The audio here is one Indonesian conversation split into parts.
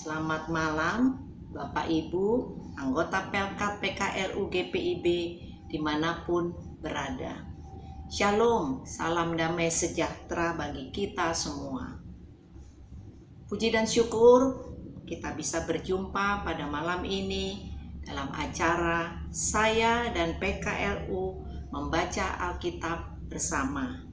Selamat malam Bapak Ibu, anggota Pelkat PKRU GPIB dimanapun berada. Shalom, salam damai sejahtera bagi kita semua. Puji dan syukur kita bisa berjumpa pada malam ini dalam acara saya dan PKRU membaca Alkitab bersama.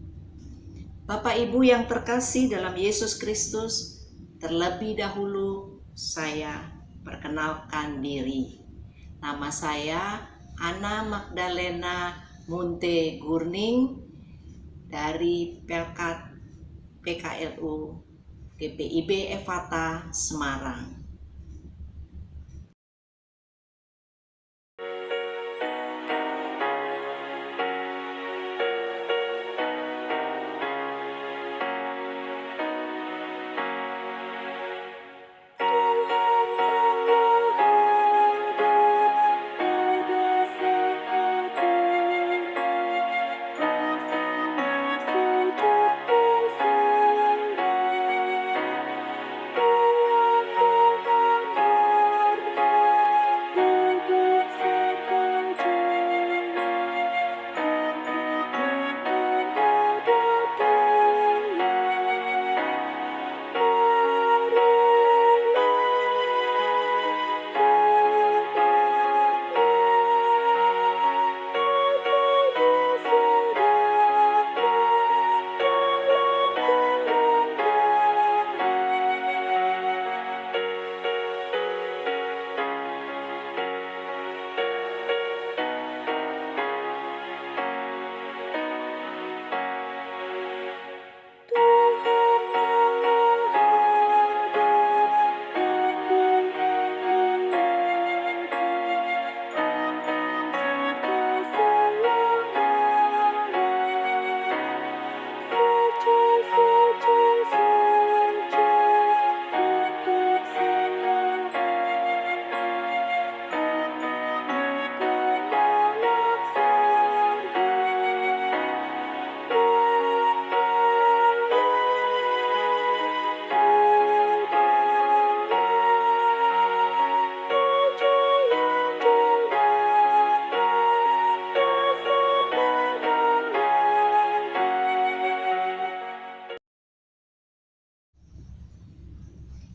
Bapak Ibu yang terkasih dalam Yesus Kristus, terlebih dahulu saya perkenalkan diri. Nama saya Anna Magdalena Munte Gurning dari Pelkat PKRU GPIB Efata Semarang.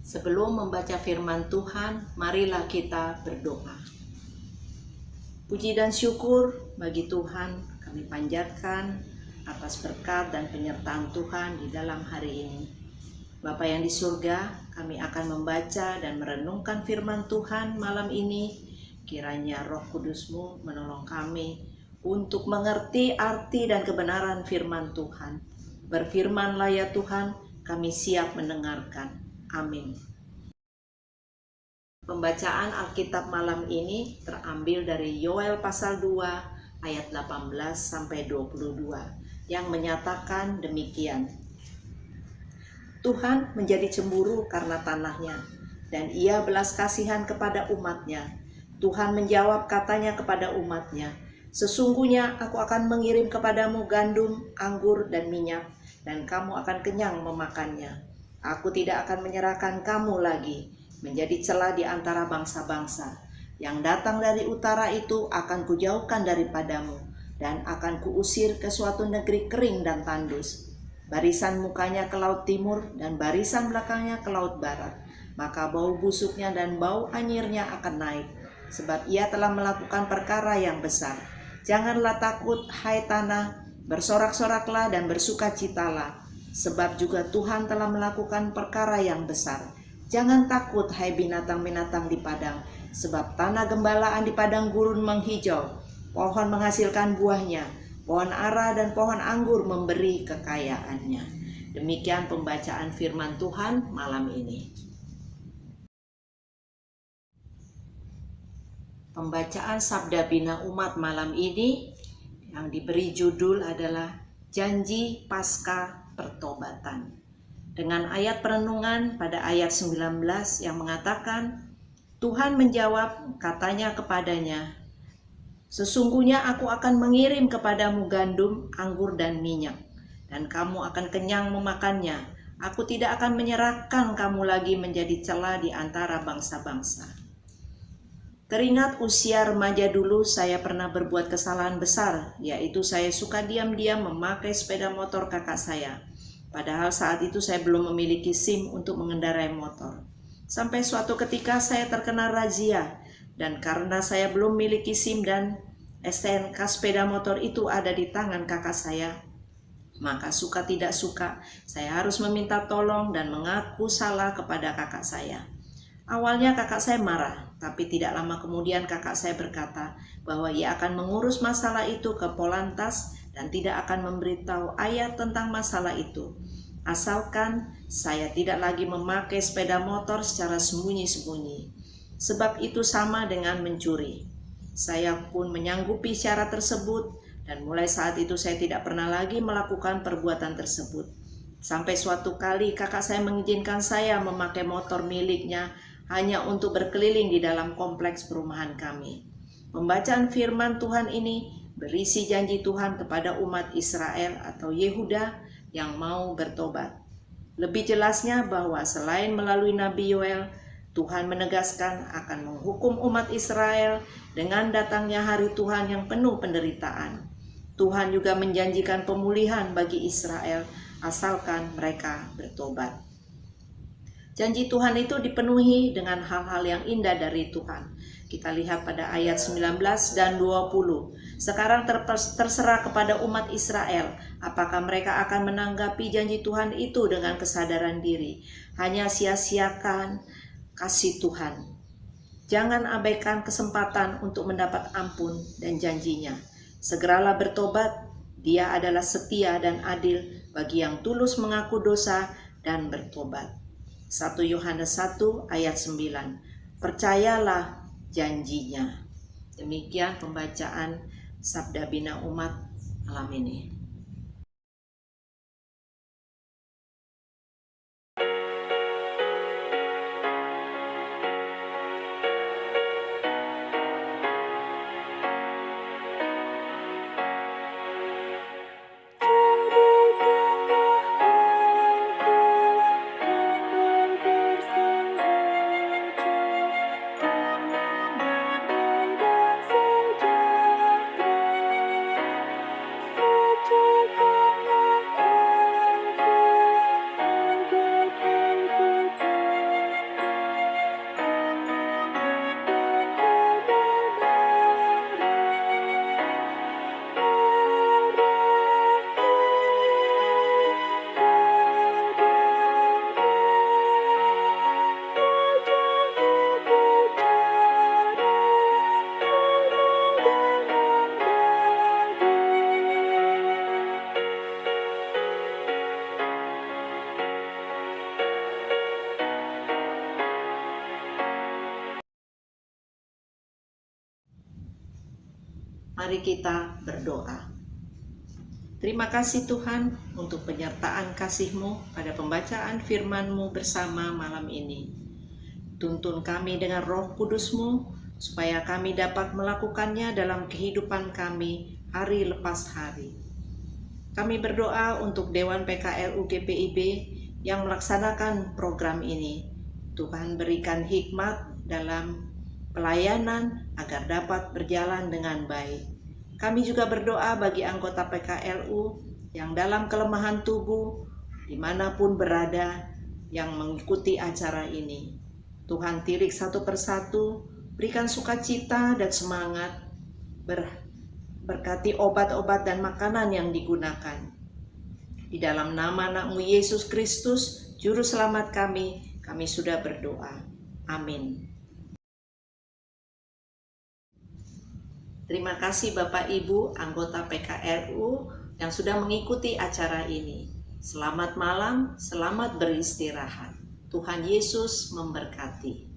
Sebelum membaca firman Tuhan, marilah kita berdoa. Puji dan syukur bagi Tuhan kami panjatkan atas berkat dan penyertaan Tuhan di dalam hari ini. Bapa yang di surga, kami akan membaca dan merenungkan firman Tuhan malam ini. Kiranya Roh Kudus-Mu menolong kami untuk mengerti arti dan kebenaran firman Tuhan. Berfirman-Lah ya Tuhan, kami siap mendengarkan. Amin. Pembacaan Alkitab malam ini terambil dari Yoel pasal 2 ayat 18 sampai 22 yang menyatakan demikian. Tuhan menjadi cemburu karena tanahnya, dan ia belas kasihan kepada umatnya. Tuhan menjawab katanya kepada umatnya, sesungguhnya aku akan mengirim kepadamu gandum, anggur, dan minyak, dan kamu akan kenyang memakannya. Aku tidak akan menyerahkan kamu lagi menjadi celah di antara bangsa-bangsa. Yang datang dari utara itu akan kujauhkan daripadamu, dan akan kuusir ke suatu negeri kering dan tandus. Barisan mukanya ke laut timur, dan barisan belakangnya ke laut barat. Maka bau busuknya dan bau anyirnya akan naik, sebab ia telah melakukan perkara yang besar. Janganlah takut, hai tanah, bersorak-soraklah dan bersukacitalah, sebab juga Tuhan telah melakukan perkara yang besar. Jangan takut, hai binatang-binatang di padang, sebab tanah gembalaan di padang gurun menghijau. Pohon menghasilkan buahnya, pohon ara dan pohon anggur memberi kekayaannya. Demikian pembacaan firman Tuhan malam ini. Pembacaan Sabda Bina Umat malam ini yang diberi judul adalah Janji Paskah Pertobatan. Dengan ayat perenungan pada ayat 19 yang mengatakan, Tuhan menjawab katanya kepadanya, sesungguhnya aku akan mengirim kepadamu gandum, anggur, dan minyak, dan kamu akan kenyang memakannya. Aku tidak akan menyerahkan kamu lagi menjadi cela di antara bangsa-bangsa. Teringat usia remaja dulu saya pernah berbuat kesalahan besar, yaitu saya suka diam-diam memakai sepeda motor kakak saya. Padahal saat itu saya belum memiliki SIM untuk mengendarai motor. Sampai suatu ketika saya terkena razia, dan karena saya belum memiliki SIM dan STNK sepeda motor itu ada di tangan kakak saya, maka suka tidak suka saya harus meminta tolong dan mengaku salah kepada kakak saya. Awalnya kakak saya marah, tapi tidak lama kemudian kakak saya berkata bahwa ia akan mengurus masalah itu ke Polantas dan tidak akan memberitahu ayah tentang masalah itu. Asalkan saya tidak lagi memakai sepeda motor secara sembunyi-sembunyi. Sebab itu sama dengan mencuri. Saya pun menyanggupi syarat tersebut dan mulai saat itu saya tidak pernah lagi melakukan perbuatan tersebut. Sampai suatu kali kakak saya mengizinkan saya memakai motor miliknya hanya untuk berkeliling di dalam kompleks perumahan kami. Pembacaan firman Tuhan ini berisi janji Tuhan kepada umat Israel atau Yehuda yang mau bertobat. Lebih jelasnya bahwa selain melalui Nabi Yoel, Tuhan menegaskan akan menghukum umat Israel dengan datangnya hari Tuhan yang penuh penderitaan. Tuhan juga menjanjikan pemulihan bagi Israel asalkan mereka bertobat. Janji Tuhan itu dipenuhi dengan hal-hal yang indah dari Tuhan. Kita lihat pada ayat 19 dan 20. Sekarang terserah kepada umat Israel, apakah mereka akan menanggapi janji Tuhan itu dengan kesadaran diri. Hanya sia-siakan kasih Tuhan. Jangan abaikan kesempatan untuk mendapat ampun dan janjinya. Segeralah bertobat, Dia adalah setia dan adil bagi yang tulus mengaku dosa dan bertobat. 1 Yohanes 1 ayat 9. Percayalah janjinya. Demikian pembacaan Sabda Bina Umat malam ini. Mari kita berdoa. Terima kasih Tuhan untuk penyertaan kasih-Mu pada pembacaan firman-Mu bersama malam ini. Tuntun kami dengan Roh Kudus-Mu supaya kami dapat melakukannya dalam kehidupan kami hari lepas hari. Kami berdoa untuk Dewan PKLU GPIB yang melaksanakan program ini. Tuhan berikan hikmat dalam pelayanan agar dapat berjalan dengan baik. Kami juga berdoa bagi anggota PKLU yang dalam kelemahan tubuh dimanapun berada yang mengikuti acara ini. Tuhan tilik satu persatu, berikan sukacita dan semangat, berkati obat-obat dan makanan yang digunakan. Di dalam nama Anak-Mu Yesus Kristus, Juru Selamat kami sudah berdoa. Amin. Terima kasih Bapak Ibu anggota PKLU yang sudah mengikuti acara ini. Selamat malam, selamat beristirahat. Tuhan Yesus memberkati.